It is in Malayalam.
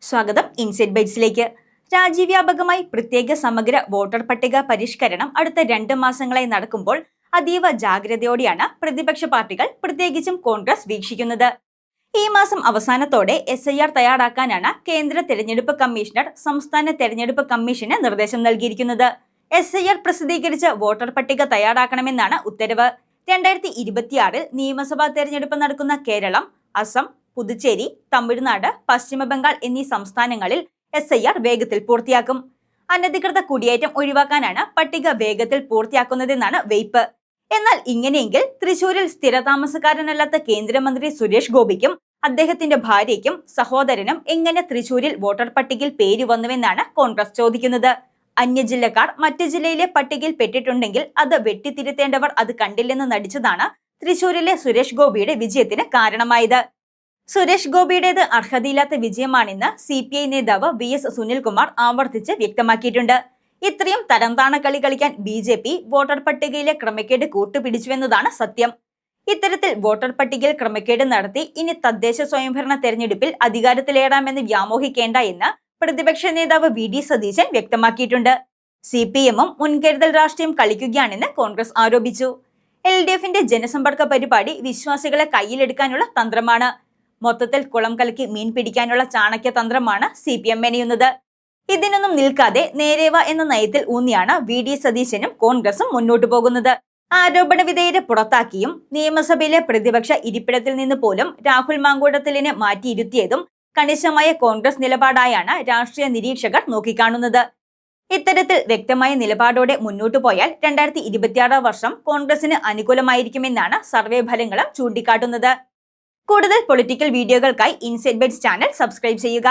സ്വാഗതം ഇൻസൈറ്റ് ബൈറ്റ്സിലേക്ക്. രാജ്യവ്യാപകമായി പ്രത്യേക സമഗ്ര വോട്ടർ പട്ടിക പരിഷ്കരണം അടുത്ത 2 മാസങ്ങളായി നടക്കുമ്പോൾ അതീവ ജാഗ്രതയോടെയാണ് പ്രതിപക്ഷ പാർട്ടികൾ, പ്രത്യേകിച്ചും കോൺഗ്രസ് വീക്ഷിക്കുന്നത്. ഈ മാസം അവസാനത്തോടെ SIR തയ്യാറാക്കാനാണ് കേന്ദ്ര തെരഞ്ഞെടുപ്പ് കമ്മീഷണർ സംസ്ഥാന തെരഞ്ഞെടുപ്പ് കമ്മീഷന് നിർദ്ദേശം നൽകിയിരിക്കുന്നത്. SIR പ്രസിദ്ധീകരിച്ച വോട്ടർ പട്ടിക തയ്യാറാക്കണമെന്നാണ് ഉത്തരവ്. 2026 നിയമസഭാ തെരഞ്ഞെടുപ്പ് നടക്കുന്ന കേരളം, അസം, പുതുച്ചേരി, തമിഴ്നാട്, പശ്ചിമ ബംഗാൾ എന്നീ സംസ്ഥാനങ്ങളിൽ SIR വേഗത്തിൽ പൂർത്തിയാക്കും. അനധികൃത കുടിയേറ്റം ഒഴിവാക്കാനാണ് പട്ടിക വേഗത്തിൽ പൂർത്തിയാക്കുന്നതെന്നാണ് വെയ്പ്പ്. എന്നാൽ ഇങ്ങനെയെങ്കിൽ തൃശൂരിൽ സ്ഥിരതാമസക്കാരനല്ലാത്ത കേന്ദ്രമന്ത്രി സുരേഷ് ഗോപിക്കും അദ്ദേഹത്തിന്റെ ഭാര്യയ്ക്കും സഹോദരനും എങ്ങനെ തൃശൂരിൽ വോട്ടർ പട്ടികയിൽ പേര് വന്നുവെന്നാണ് കോൺഗ്രസ് ചോദിക്കുന്നത്. അന്യജില്ലക്കാർ മറ്റു ജില്ലയിലെ പട്ടികയിൽ പെട്ടിട്ടുണ്ടെങ്കിൽ അത് വെട്ടിത്തിരുത്തേണ്ടവർ അത് കണ്ടില്ലെന്ന് നടിച്ചതാണ് തൃശൂരിലെ സുരേഷ് ഗോപിയുടെ വിജയത്തിന് കാരണമായത്. സുരേഷ് ഗോപിയുടേത് അർഹതയില്ലാത്ത വിജയമാണെന്ന് CPI നേതാവ് VS സുനിൽകുമാർ ആവർത്തിച്ച് വ്യക്തമാക്കിയിട്ടുണ്ട്. ഇത്രയും തരംതാണ കളി കളിക്കാൻ BJP വോട്ടർ പട്ടികയിലെ ക്രമക്കേട് കൂട്ടുപിടിച്ചുവെന്നതാണ് സത്യം. ഇത്തരത്തിൽ വോട്ടർ പട്ടികയിൽ ക്രമക്കേട് നടത്തി ഇനി തദ്ദേശ സ്വയംഭരണ തെരഞ്ഞെടുപ്പിൽ അധികാരത്തിലേറാമെന്ന് വ്യാമോഹിക്കേണ്ട എന്ന് പ്രതിപക്ഷ നേതാവ് VD സതീശൻ വ്യക്തമാക്കിയിട്ടുണ്ട്. CPM-ഉം മുൻകരുതൽ രാഷ്ട്രീയം കളിക്കുകയാണെന്ന് കോൺഗ്രസ് ആരോപിച്ചു. LDF-ന്റെ ജനസമ്പർക്ക പരിപാടി വിശ്വാസികളെ കയ്യിലെടുക്കാനുള്ള തന്ത്രമാണ്. മൊത്തത്തിൽ കുളം കലക്കി മീൻ പിടിക്കാനുള്ള ചാണക്യ തന്ത്രമാണ് CPM മെനയുന്നത്. ഇതിനൊന്നും നിൽക്കാതെ നേരേവ എന്ന നയത്തിൽ ഊന്നിയാണ് VD സതീശനും കോൺഗ്രസും മുന്നോട്ടു പോകുന്നത്. ആരോപണ വിധേയരെ പുറത്താക്കിയും നിയമസഭയിലെ പ്രതിപക്ഷ ഇരിപ്പിടത്തിൽ നിന്ന് പോലും രാഹുൽ മാങ്കൂട്ടത്തിലിനെ മാറ്റിയിരുത്തിയതും കണിശമായ കോൺഗ്രസ് നിലപാടായാണ് രാഷ്ട്രീയ നിരീക്ഷകർ നോക്കിക്കാണുന്നത്. ഇത്തരത്തിൽ വ്യക്തമായ നിലപാടോടെ മുന്നോട്ടു പോയാൽ 2026 വർഷം കോൺഗ്രസിന് അനുകൂലമായിരിക്കുമെന്നാണ് സർവേ ഫലങ്ങളും ചൂണ്ടിക്കാട്ടുന്നത്. കൂടുതൽ പൊളിറ്റിക്കൽ വീഡിയോകൾക്കായി ഇൻസൈറ്റ് ബൈറ്റ്സ് ചാനൽ സബ്സ്ക്രൈബ് ചെയ്യുക.